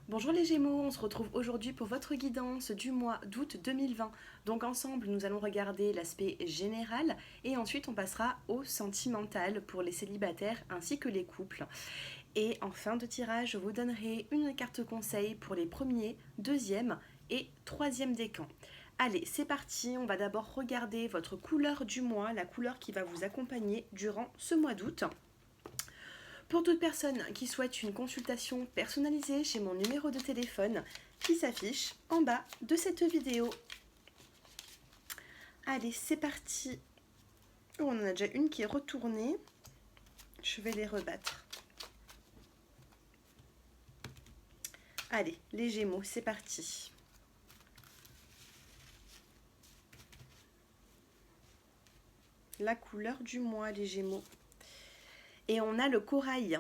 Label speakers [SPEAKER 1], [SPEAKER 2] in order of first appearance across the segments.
[SPEAKER 1] Bonjour les Gémeaux, on se retrouve aujourd'hui pour votre guidance du mois d'août 2020. Donc ensemble, nous allons regarder l'aspect général et ensuite on passera au sentimental pour les célibataires ainsi que les couples. Et en fin de tirage, je vous donnerai une carte conseil pour les premiers, deuxième et troisième décans. Allez, c'est parti, on va d'abord regarder votre couleur du mois, la couleur qui va vous accompagner durant ce mois d'août. Pour toute personne qui souhaite une consultation personnalisée, j'ai mon numéro de téléphone qui s'affiche en bas de cette vidéo. Allez, c'est parti. Oh, on en a déjà une qui est retournée. Je vais les rebattre. Allez, les Gémeaux, c'est parti. La couleur du mois, les Gémeaux. Et on a le corail.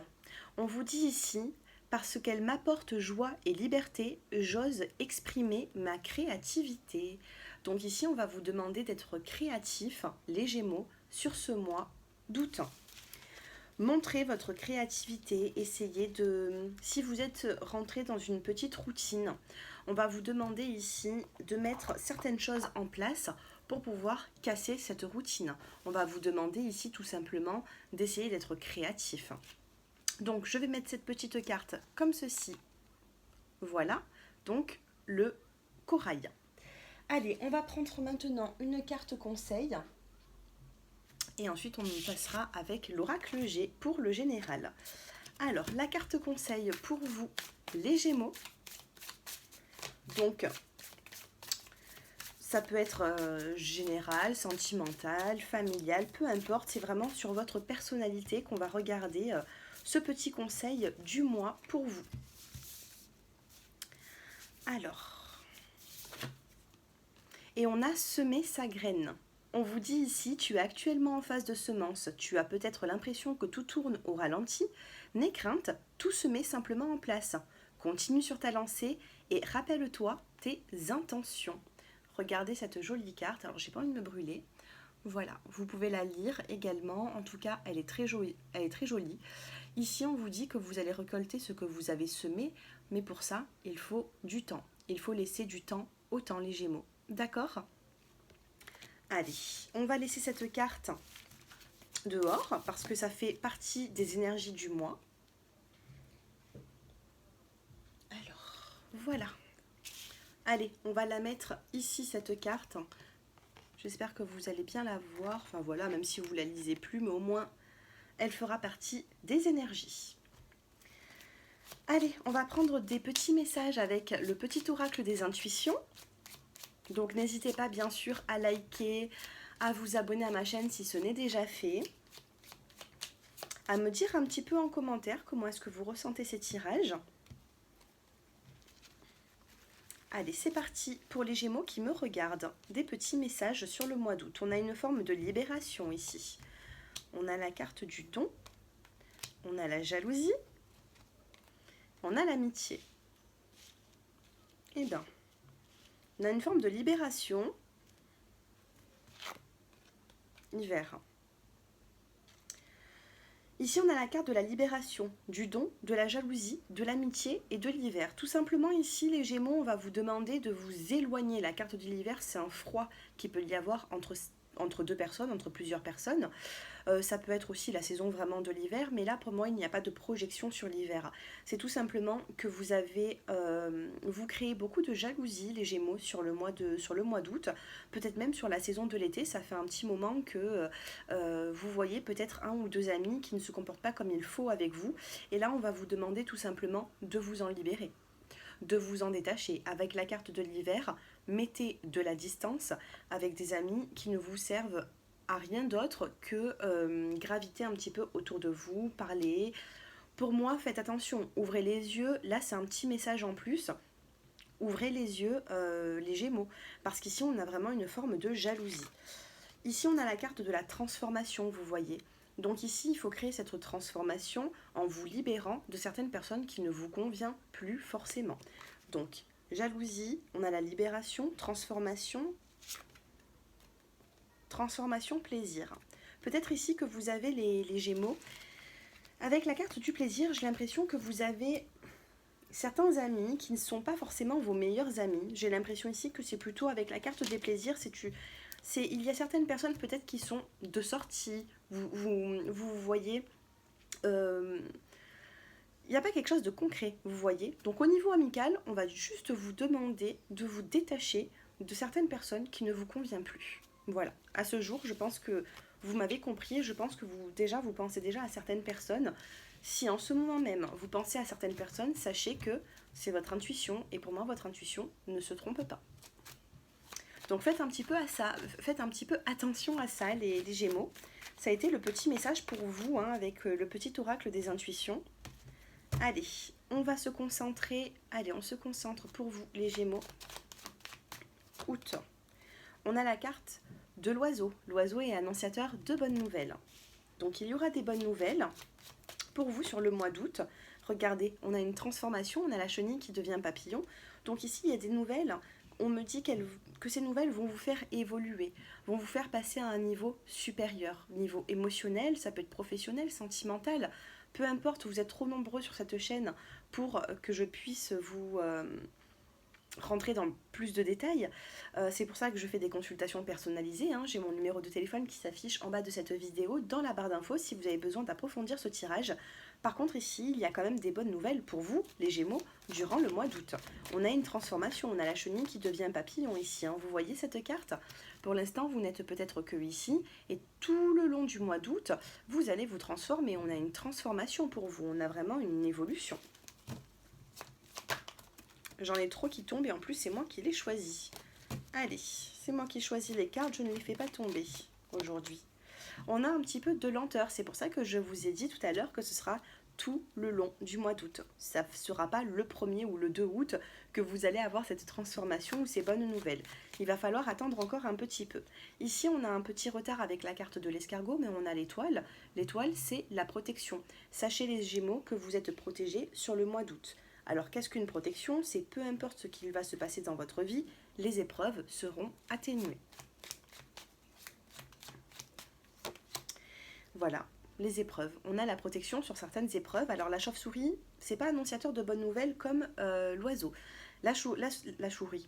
[SPEAKER 1] On vous dit ici, parce qu'elle m'apporte joie et liberté, j'ose exprimer ma créativité. Donc ici, on va vous demander d'être créatif, les Gémeaux, sur ce mois d'août. Montrez votre créativité, essayez de... Si vous êtes rentré dans une petite routine, on va vous demander ici de mettre certaines choses en place pour pouvoir casser cette routine. On va vous demander ici tout simplement d'essayer d'être créatif. Donc je vais mettre cette petite carte comme ceci. Voilà, donc le corail. Allez, on va prendre maintenant une carte conseil. Et ensuite, on passera avec l'oracle G pour le général. Alors, la carte conseil pour vous, les Gémeaux. Donc, ça peut être général, sentimental, familial, peu importe. C'est vraiment sur votre personnalité qu'on va regarder ce petit conseil du mois pour vous. Alors, et on a semé sa graine. On vous dit ici, tu es actuellement en phase de semence, tu as peut-être l'impression que tout tourne au ralenti. N'aie crainte, tout se met simplement en place. Continue sur ta lancée et rappelle-toi tes intentions. Regardez cette jolie carte, alors j'ai pas envie de me brûler. Voilà, vous pouvez la lire également, en tout cas elle est très jolie. Ici on vous dit que vous allez récolter ce que vous avez semé, mais pour ça il faut du temps. Il faut laisser du temps au temps les Gémeaux. D'accord ? Allez, on va laisser cette carte dehors parce que ça fait partie des énergies du mois. Alors, voilà. Allez, on va la mettre ici, cette carte. J'espère que vous allez bien la voir. Enfin voilà, même si vous ne la lisez plus, mais au moins, elle fera partie des énergies. Allez, on va prendre des petits messages avec le petit oracle des intuitions. Donc n'hésitez pas bien sûr à liker, à vous abonner à ma chaîne si ce n'est déjà fait, à me dire un petit peu en commentaire comment est-ce que vous ressentez ces tirages. Allez, c'est parti pour les Gémeaux qui me regardent. Des petits messages sur le mois d'août. On a une forme de libération ici. On a la carte du don, on a la jalousie, on a l'amitié. Eh bien, on a une forme de libération. Hiver. Ici, on a la carte de la libération, du don, de la jalousie, de l'amitié et de l'hiver. Tout simplement, ici, les Gémeaux, on va vous demander de vous éloigner. La carte de l'hiver, c'est un froid qui peut y avoir entre deux personnes, entre plusieurs personnes. Ça peut être aussi la saison vraiment de l'hiver, mais là, pour moi, il n'y a pas de projection sur l'hiver. C'est tout simplement que vous créez beaucoup de jalousie, les Gémeaux, sur le mois d'août. Peut-être même sur la saison de l'été, ça fait un petit moment que vous voyez peut-être un ou deux amis qui ne se comportent pas comme il faut avec vous. Et là, on va vous demander tout simplement de vous en libérer, de vous en détacher. Avec la carte de l'hiver, mettez de la distance avec des amis qui ne vous servent à rien d'autre que graviter un petit peu autour de vous, parler. Pour moi, faites attention, ouvrez les yeux. Là, c'est un petit message en plus. Ouvrez les yeux, les Gémeaux, parce qu'ici, on a vraiment une forme de jalousie. Ici, on a la carte de la transformation, vous voyez. Donc ici, il faut créer cette transformation en vous libérant de certaines personnes qui ne vous conviennent plus forcément. Donc, jalousie, on a la libération, transformation, plaisir. Peut-être ici que vous avez les Gémeaux. Avec la carte du plaisir, j'ai l'impression que vous avez certains amis qui ne sont pas forcément vos meilleurs amis. J'ai l'impression ici que c'est plutôt avec la carte des plaisirs, il y a certaines personnes peut-être qui sont de sortie, vous voyez, il n'y a pas quelque chose de concret, vous voyez. Donc au niveau amical, on va juste vous demander de vous détacher de certaines personnes qui ne vous conviennent plus. Voilà, à ce jour, je pense que vous m'avez compris, je pense que vous pensez déjà à certaines personnes. Si en ce moment même, vous pensez à certaines personnes, sachez que c'est votre intuition, et pour moi, votre intuition ne se trompe pas. Donc faites un petit peu attention à ça, les Gémeaux. Ça a été le petit message pour vous, hein, avec le petit oracle des intuitions. Allez, on va se concentrer. Allez, on se concentre pour vous, les Gémeaux. Août. On a la carte de l'oiseau. L'oiseau est annonciateur de bonnes nouvelles. Donc il y aura des bonnes nouvelles pour vous sur le mois d'août. Regardez, on a une transformation, on a la chenille qui devient papillon. Donc ici, il y a des nouvelles. On me dit que ces nouvelles vont vous faire évoluer, vont vous faire passer à un niveau supérieur, niveau émotionnel, ça peut être professionnel, sentimental. Peu importe, vous êtes trop nombreux sur cette chaîne pour que je puisse vous rentrer dans plus de détails. C'est pour ça que je fais des consultations personnalisées, hein. J'ai mon numéro de téléphone qui s'affiche en bas de cette vidéo dans la barre d'infos si vous avez besoin d'approfondir ce tirage. Par contre ici, il y a quand même des bonnes nouvelles pour vous, les Gémeaux, durant le mois d'août. On a une transformation, on a la chenille qui devient papillon ici, hein. Vous voyez cette carte? Pour l'instant, vous n'êtes peut-être que ici, et tout le long du mois d'août, vous allez vous transformer. On a une transformation pour vous, on a vraiment une évolution. J'en ai trop qui tombent et en plus c'est moi qui les choisis. Allez, c'est moi qui choisis les cartes, je ne les fais pas tomber aujourd'hui. On a un petit peu de lenteur, c'est pour ça que je vous ai dit tout à l'heure que ce sera tout le long du mois d'août. Ça ne sera pas le 1er ou le 2 août que vous allez avoir cette transformation ou ces bonnes nouvelles. Il va falloir attendre encore un petit peu. Ici, on a un petit retard avec la carte de l'escargot, mais on a l'étoile. L'étoile, c'est la protection. Sachez les Gémeaux que vous êtes protégés sur le mois d'août. Alors qu'est-ce qu'une protection? C'est peu importe ce qu'il va se passer dans votre vie, les épreuves seront atténuées. Voilà, les épreuves. On a la protection sur certaines épreuves. Alors la chauve-souris, c'est pas annonciateur de bonnes nouvelles comme l'oiseau. La chauve-souris,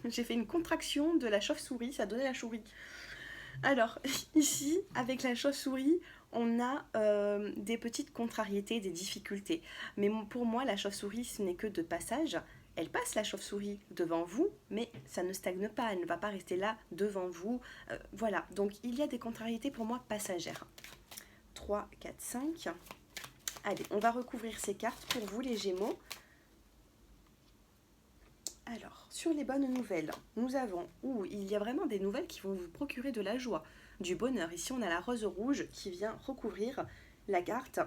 [SPEAKER 1] j'ai fait une contraction de la chauve-souris, ça donnait la chourie. Alors, ici, avec la chauve-souris, on a des petites contrariétés, des difficultés. Mais pour moi, la chauve-souris, ce n'est que de passage. Elle passe la chauve-souris devant vous, mais ça ne stagne pas, elle ne va pas rester là devant vous. Voilà, donc il y a des contrariétés pour moi passagères. 3, 4, 5. Allez, on va recouvrir ces cartes pour vous, les Gémeaux. Alors, sur les bonnes nouvelles, nous avons, il y a vraiment des nouvelles qui vont vous procurer de la joie, du bonheur. Ici, on a la rose rouge qui vient recouvrir la carte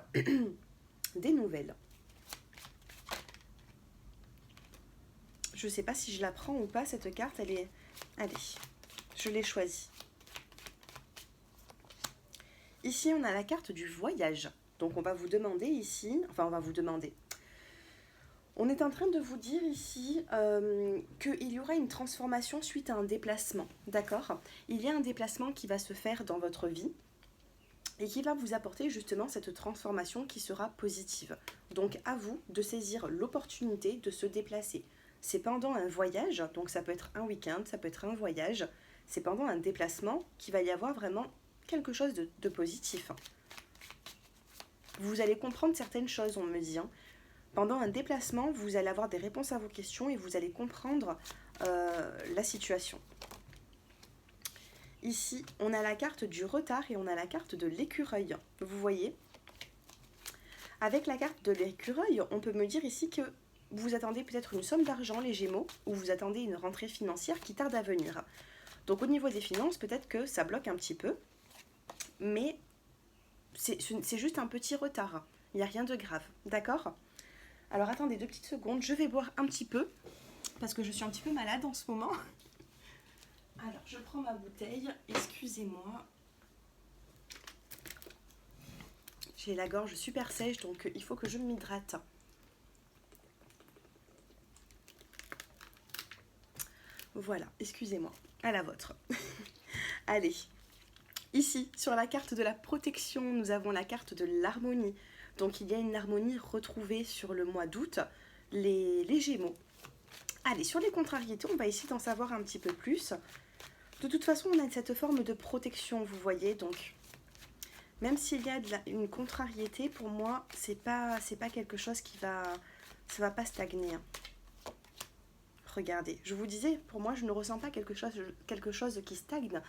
[SPEAKER 1] des nouvelles. Je ne sais pas si je la prends ou pas, cette carte, elle est... Allez, je l'ai choisie. Ici, on a la carte du voyage. Donc, on va vous demander ici... Enfin, on va vous demander... On est en train de vous dire ici qu'il y aura une transformation suite à un déplacement, d'accord? Il y a un déplacement qui va se faire dans votre vie et qui va vous apporter justement cette transformation qui sera positive. Donc à vous de saisir l'opportunité de se déplacer. C'est pendant un voyage, donc ça peut être un week-end, ça peut être un voyage, c'est pendant un déplacement qu'il va y avoir vraiment quelque chose de positif. Vous allez comprendre certaines choses, on me dit, hein. Pendant un déplacement, vous allez avoir des réponses à vos questions et vous allez comprendre la situation. Ici, on a la carte du retard et on a la carte de l'écureuil. Vous voyez? Avec la carte de l'écureuil, on peut me dire ici que vous attendez peut-être une somme d'argent, les Gémeaux, ou vous attendez une rentrée financière qui tarde à venir. Donc au niveau des finances, peut-être que ça bloque un petit peu, mais c'est juste un petit retard. Il n'y a rien de grave, d'accord ? Alors attendez 2 petites secondes, je vais boire un petit peu, parce que je suis un petit peu malade en ce moment. Alors je prends ma bouteille, excusez-moi. J'ai la gorge super sèche, donc il faut que je m'hydrate. Voilà, excusez-moi, à la vôtre. Allez, ici, sur la carte de la protection, nous avons la carte de l'harmonie. Donc il y a une harmonie retrouvée sur le mois d'août, les Gémeaux. Allez, sur les contrariétés, on va essayer d'en savoir un petit peu plus. De toute façon, on a cette forme de protection, vous voyez, donc même s'il y a une contrariété, pour moi, c'est pas quelque chose ça va pas stagner. Regardez, je vous disais, pour moi, je ne ressens pas quelque chose qui stagne.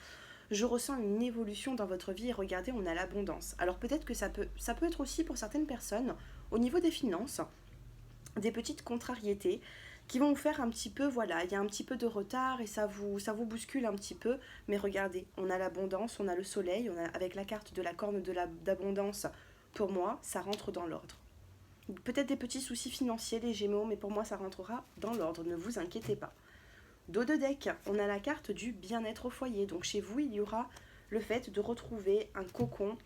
[SPEAKER 1] Je ressens une évolution dans votre vie et regardez, on a l'abondance. Alors peut-être que ça peut être aussi pour certaines personnes, au niveau des finances, des petites contrariétés qui vont vous faire un petit peu, voilà, il y a un petit peu de retard et ça vous bouscule un petit peu. Mais regardez, on a l'abondance, on a le soleil, avec la carte de la corne d'abondance, pour moi, ça rentre dans l'ordre. Peut-être des petits soucis financiers, les Gémeaux, mais pour moi, ça rentrera dans l'ordre, ne vous inquiétez pas. Dos de deck, on a la carte du bien-être au foyer. Donc chez vous, il y aura le fait de retrouver un cocon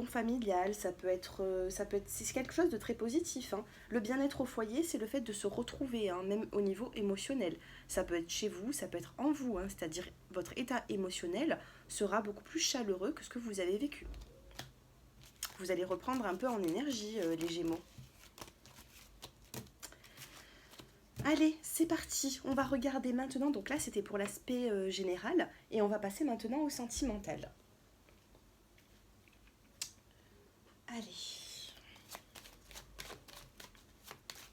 [SPEAKER 1] familial. C'est quelque chose de très positif. Hein. Le bien-être au foyer, c'est le fait de se retrouver, hein, même au niveau émotionnel. Ça peut être chez vous, ça peut être en vous, hein, c'est-à-dire votre état émotionnel sera beaucoup plus chaleureux que ce que vous avez vécu. Vous allez reprendre un peu en énergie, les Gémeaux. Allez, c'est parti. On va regarder maintenant. Donc là, c'était pour l'aspect général. Et on va passer maintenant au sentimental. Allez.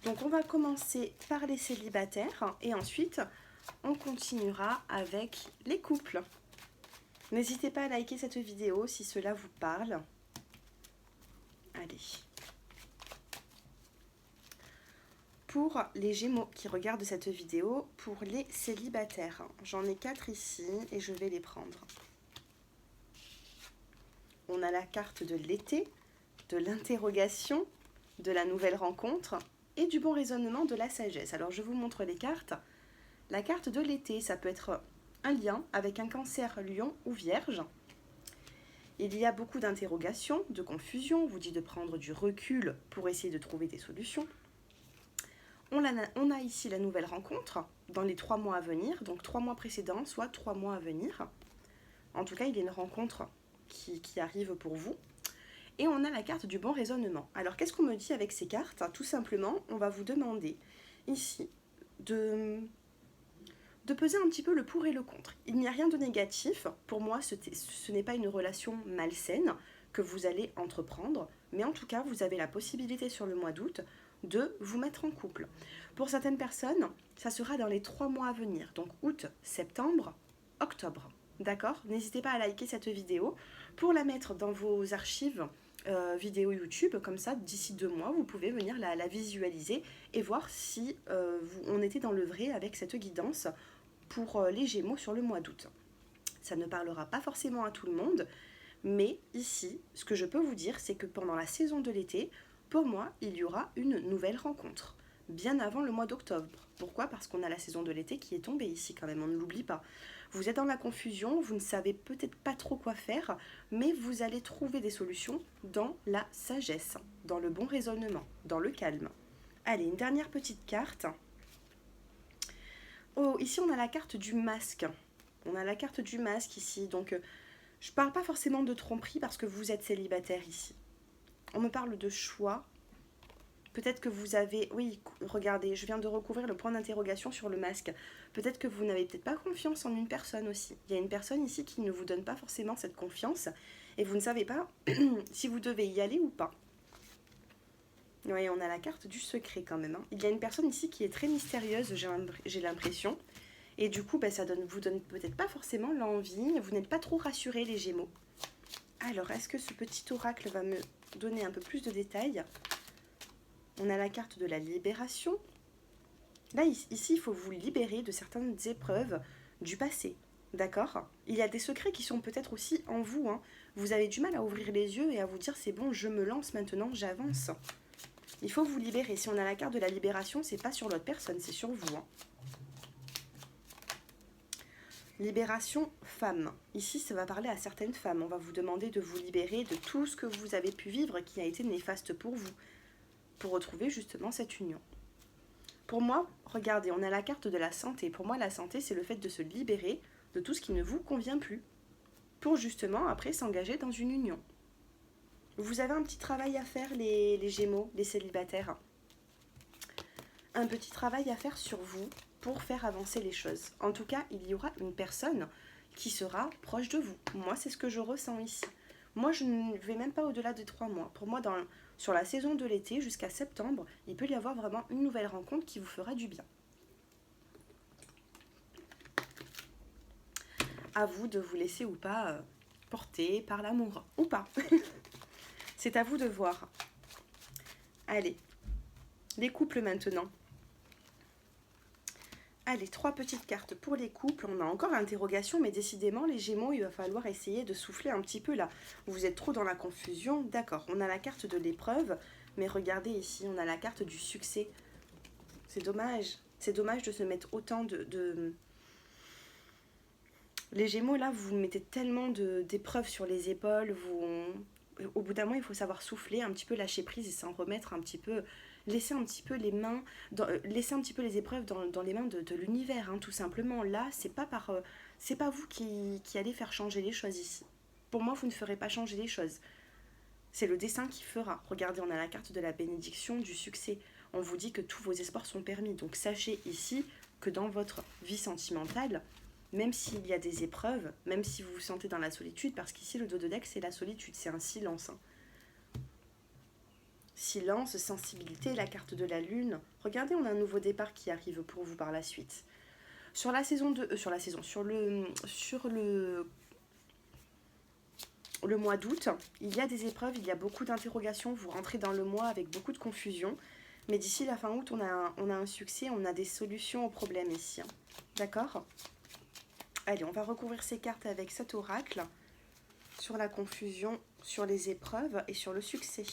[SPEAKER 1] Donc on va commencer par les célibataires. Et ensuite, on continuera avec les couples. N'hésitez pas à liker cette vidéo si cela vous parle. Allez. Pour les Gémeaux qui regardent cette vidéo, pour les célibataires, j'en ai 4 ici et je vais les prendre. On a la carte de l'été, de l'interrogation, de la nouvelle rencontre et du bon raisonnement de la sagesse. Alors je vous montre les cartes. La carte de l'été, ça peut être un lien avec un cancer, lion ou vierge. Il y a beaucoup d'interrogations, de confusion, on vous dit de prendre du recul pour essayer de trouver des solutions. On a ici la nouvelle rencontre dans les 3 mois à venir, donc 3 mois précédents, soit 3 mois à venir. En tout cas, il y a une rencontre qui arrive pour vous. Et on a la carte du bon raisonnement. Alors, qu'est-ce qu'on me dit avec ces cartes? Tout simplement, on va vous demander ici de peser un petit peu le pour et le contre. Il n'y a rien de négatif. Pour moi, ce n'est pas une relation malsaine que vous allez entreprendre. Mais en tout cas, vous avez la possibilité sur le mois d'août de vous mettre en couple. Pour certaines personnes, ça sera dans les 3 mois à venir, donc août, septembre, octobre. D'accord? N'hésitez pas à liker cette vidéo pour la mettre dans vos archives vidéo YouTube, comme ça d'ici 2 mois vous pouvez venir la visualiser et voir si on était dans le vrai avec cette guidance pour les Gémeaux sur le mois d'août. Ça ne parlera pas forcément à tout le monde, mais ici, ce que je peux vous dire, c'est que pendant la saison de l'été, pour moi, il y aura une nouvelle rencontre, bien avant le mois d'octobre. Pourquoi? Parce qu'on a la saison de l'été qui est tombée ici quand même, on ne l'oublie pas. Vous êtes dans la confusion, vous ne savez peut-être pas trop quoi faire, mais vous allez trouver des solutions dans la sagesse, dans le bon raisonnement, dans le calme. Allez, une dernière petite carte. Oh, ici on a la carte du masque. On a la carte du masque ici, donc je ne parle pas forcément de tromperie parce que vous êtes célibataire ici. On me parle de choix. Peut-être que vous avez... Oui, regardez, je viens de recouvrir le point d'interrogation sur le masque. Peut-être que vous n'avez peut-être pas confiance en une personne aussi. Il y a une personne ici qui ne vous donne pas forcément cette confiance et vous ne savez pas si vous devez y aller ou pas. Oui, on a la carte du secret quand même. Hein. Il y a une personne ici qui est très mystérieuse, j'ai l'impression. Et du coup, ça vous donne peut-être pas forcément l'envie. Vous n'êtes pas trop rassurés, les Gémeaux. Alors, est-ce que ce petit oracle va me donner un peu plus de détails? On a la carte de la libération. Là, ici, il faut vous libérer de certaines épreuves du passé. D'accord? Il y a des secrets qui sont peut-être aussi en vous. Hein. Vous avez du mal à ouvrir les yeux et à vous dire c'est bon, je me lance maintenant, j'avance. Il faut vous libérer. Si on a la carte de la libération, c'est pas sur l'autre personne, c'est sur vous. Hein. Libération femme. Ici, ça va parler à certaines femmes. On va vous demander de vous libérer de tout ce que vous avez pu vivre qui a été néfaste pour vous, pour retrouver justement cette union. Pour moi, regardez, on a la carte de la santé. Pour moi, la santé, c'est le fait de se libérer de tout ce qui ne vous convient plus, pour justement après s'engager dans une union. Vous avez un petit travail à faire, les Gémeaux, les célibataires. Un petit travail à faire sur vous pour faire avancer les choses. En tout cas, il y aura une personne qui sera proche de vous. Moi, c'est ce que je ressens ici. Moi, je ne vais même pas au-delà des 3 mois. Pour moi, sur la saison de l'été jusqu'à septembre, il peut y avoir vraiment une nouvelle rencontre qui vous fera du bien. À vous de vous laisser ou pas porter par l'amour. Ou pas. C'est à vous de voir. Allez, les couples maintenant. Allez, 3 petites cartes pour les couples. On a encore l'interrogation, mais décidément, les Gémeaux, il va falloir essayer de souffler un petit peu là. Vous êtes trop dans la confusion. D'accord, on a la carte de l'épreuve, mais regardez ici, on a la carte du succès. C'est dommage. C'est dommage de se mettre autant de... Les Gémeaux, là, vous mettez tellement d'épreuves sur les épaules. Au bout d'un moment, il faut savoir souffler, un petit peu lâcher prise et s'en remettre un petit peu... Laisser un petit peu les mains, laisser un petit peu les épreuves dans les mains de l'univers, hein, tout simplement. Là, c'est pas vous qui allez faire changer les choses ici. Pour moi, vous ne ferez pas changer les choses. C'est le destin qui fera. Regardez, on a la carte de la bénédiction, du succès. On vous dit que tous vos espoirs sont permis. Donc sachez ici que dans votre vie sentimentale, même s'il y a des épreuves, même si vous vous sentez dans la solitude, parce qu'ici le dos de deck c'est la solitude, c'est un silence, hein. Silence, sensibilité, la carte de la lune. Regardez, on a un nouveau départ qui arrive pour vous par la suite. Sur la saison le mois d'août, il y a des épreuves, il y a beaucoup d'interrogations, vous rentrez dans le mois avec beaucoup de confusion. Mais d'ici la fin août, on a un succès, on a des solutions aux problèmes ici, hein. D'accord ? Allez, on va recouvrir ces cartes avec cet oracle sur la confusion, sur les épreuves et sur le succès.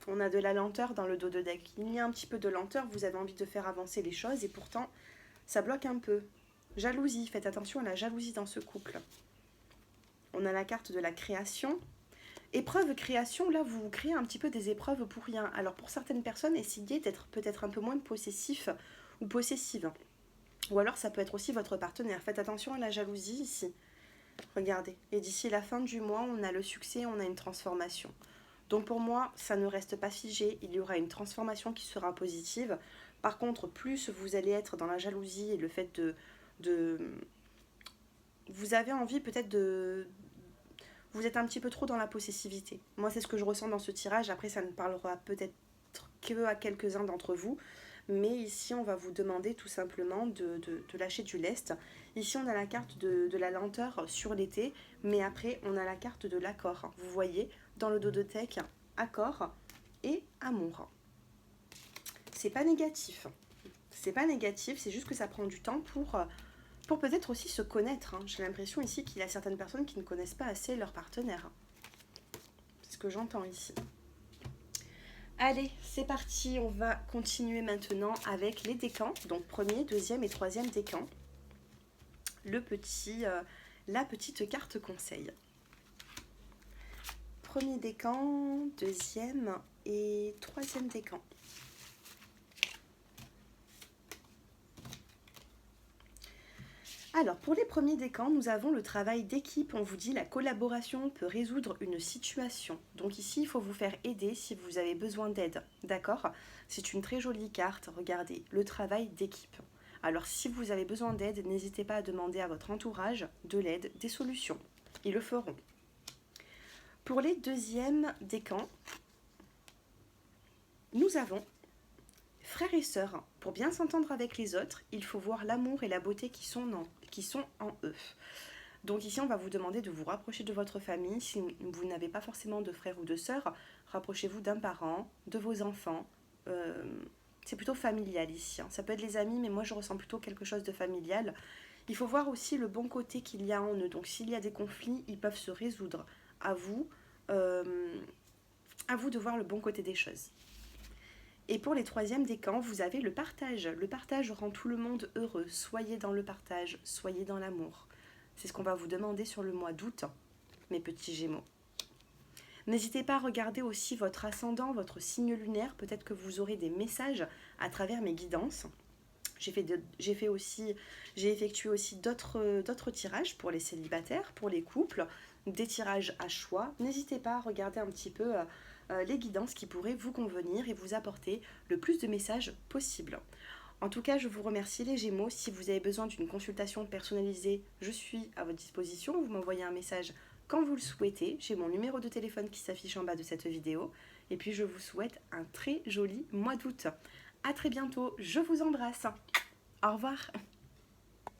[SPEAKER 1] On a de la lenteur dans le dos de deck. Il y a un petit peu de lenteur, vous avez envie de faire avancer les choses et pourtant, ça bloque un peu. Jalousie, faites attention à la jalousie dans ce couple. On a la carte de la création. Épreuve, création, là, vous créez un petit peu des épreuves pour rien. Alors, pour certaines personnes, essayez d'être peut-être un peu moins possessif ou possessive. Ou alors, ça peut être aussi votre partenaire. Faites attention à la jalousie ici. Regardez. Et d'ici la fin du mois, on a le succès, on a une transformation. Donc pour moi, ça ne reste pas figé, il y aura une transformation qui sera positive. Par contre, plus vous allez être dans la jalousie et le fait de vous avez envie peut-être vous êtes un petit peu trop dans la possessivité. Moi, c'est ce que je ressens dans ce tirage. Après, ça ne parlera peut-être que à quelques-uns d'entre vous. Mais ici, on va vous demander tout simplement de lâcher du lest. Ici, on a la carte de la lenteur sur l'été, mais après, on a la carte de l'accord. Vous voyez, dans le dos de deck, accord et amour. C'est pas négatif. C'est pas négatif, c'est juste que ça prend du temps pour peut-être aussi se connaître, hein. J'ai l'impression ici qu'il y a certaines personnes qui ne connaissent pas assez leur partenaire. C'est ce que j'entends ici. Allez, c'est parti, on va continuer maintenant avec les décans. Donc premier, deuxième et troisième décan. La petite carte conseil. Premier décan, deuxième et troisième décan. Alors, pour les premiers décans, nous avons le travail d'équipe. On vous dit la collaboration peut résoudre une situation. Donc ici, il faut vous faire aider si vous avez besoin d'aide. D'accord ? C'est une très jolie carte. Regardez, le travail d'équipe. Alors, si vous avez besoin d'aide, n'hésitez pas à demander à votre entourage de l'aide, des solutions. Ils le feront. Pour les deuxièmes décans, nous avons frères et sœurs. Pour bien s'entendre avec les autres, il faut voir l'amour et la beauté qui sont en eux. Donc ici, on va vous demander de vous rapprocher de votre famille. Si vous n'avez pas forcément de frères ou de sœurs, rapprochez-vous d'un parent, de vos enfants. C'est plutôt familial ici, hein. Ça peut être les amis, mais moi je ressens plutôt quelque chose de familial. Il faut voir aussi le bon côté qu'il y a en eux. Donc s'il y a des conflits, ils peuvent se résoudre. À vous de voir le bon côté des choses. Et pour les troisièmes décans, vous avez le partage. Le partage rend tout le monde heureux. Soyez dans le partage, soyez dans l'amour. C'est ce qu'on va vous demander sur le mois d'août, mes petits Gémeaux. N'hésitez pas à regarder aussi votre ascendant, votre signe lunaire. Peut-être que vous aurez des messages à travers mes guidances. J'ai effectué aussi d'autres tirages pour les célibataires, pour les couples. des tirages à choix, n'hésitez pas à regarder un petit peu les guidances qui pourraient vous convenir et vous apporter le plus de messages possible. En tout cas, je vous remercie les Gémeaux. Si vous avez besoin d'une consultation personnalisée, je suis à votre disposition. Vous m'envoyez un message quand vous le souhaitez. J'ai mon numéro de téléphone qui s'affiche en bas de cette vidéo. Et puis, je vous souhaite un très joli mois d'août. À très bientôt. Je vous embrasse. Au revoir.